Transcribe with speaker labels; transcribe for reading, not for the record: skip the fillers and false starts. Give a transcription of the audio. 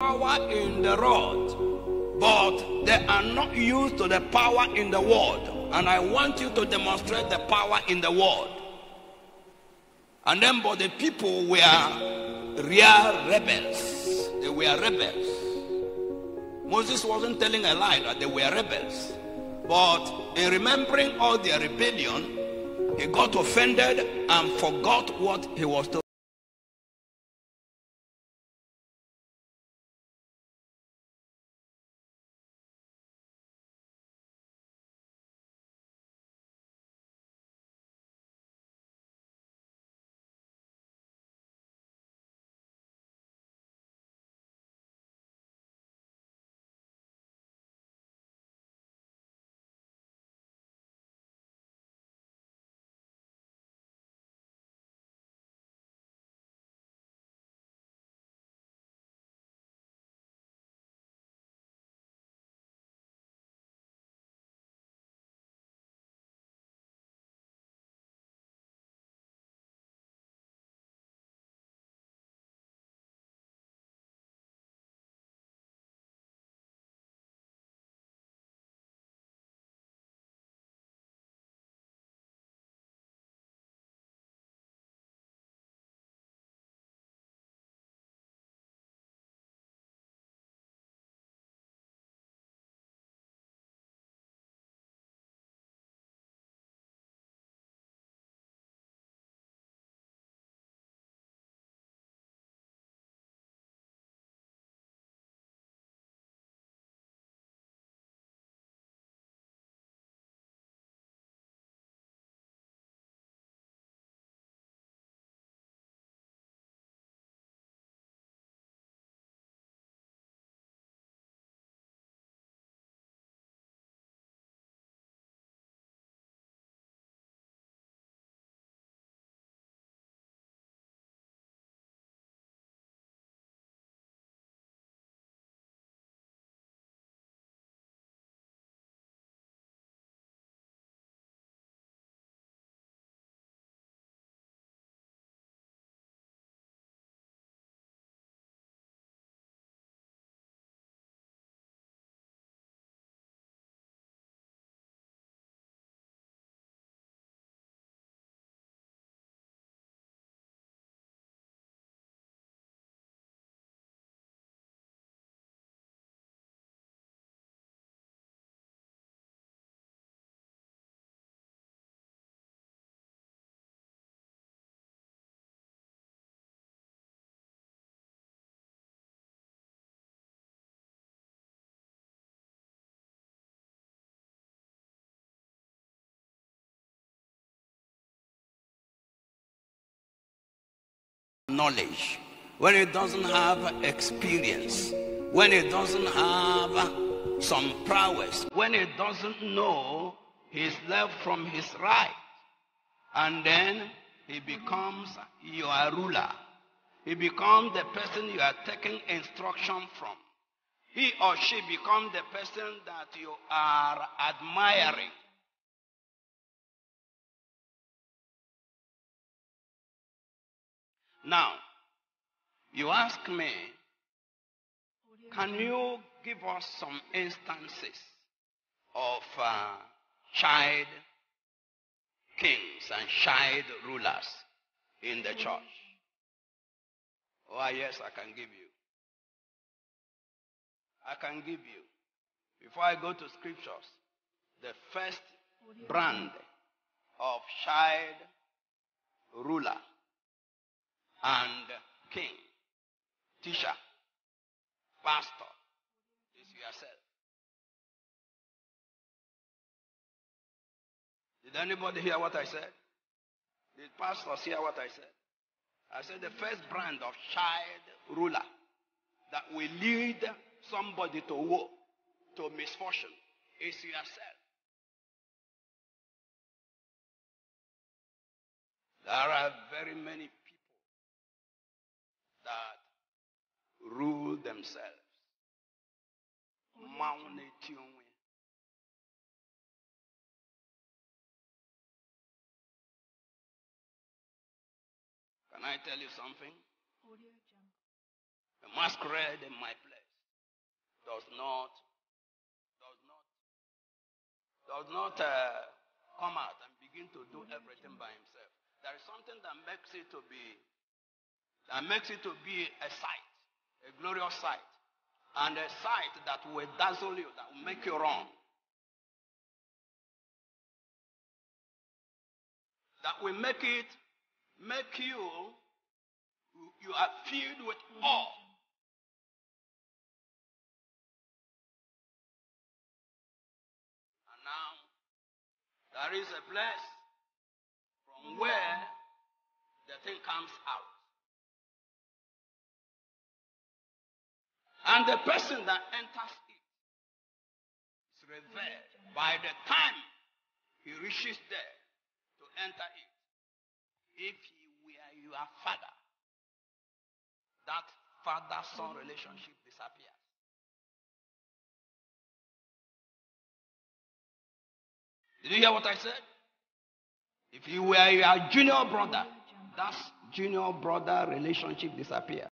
Speaker 1: power in the rod, but they are not used to the power in the word. And I want you to demonstrate the power in the word. And then, but the people were real rebels. They were rebels. Moses wasn't telling a lie that they were rebels. But in remembering all their rebellion, he got offended and forgot what he was told. Knowledge, when it doesn't have experience, when it doesn't have some prowess, when it doesn't know his left from his right, and then he becomes your ruler. He becomes the person you are taking instruction from. He or she becomes the person that you are admiring. Now, you ask me, can you give us some instances of child kings and child rulers in the church? Oh, yes, I can give you. I can give you. Before I go to scriptures, the first brand of child ruler and king, teacher, pastor is yourself. Did anybody hear what I said? Did pastors hear what I said? I said the first brand of child ruler that will lead somebody to woe, to misfortune, is yourself. There are very many people that rule themselves. Can I tell you something? A masquerade in my place. does not come out and begin to do everything by himself. There is something that makes it to be a sight, a glorious sight, and a sight that will dazzle you, that will make you run, that will make you are filled with awe. And now there is a place from where the thing comes out. And the person that enters it is revered by the time he reaches there to enter it. If he were your father, that father-son relationship disappears. Did you hear what I said? If he were your junior brother, that junior brother relationship disappears.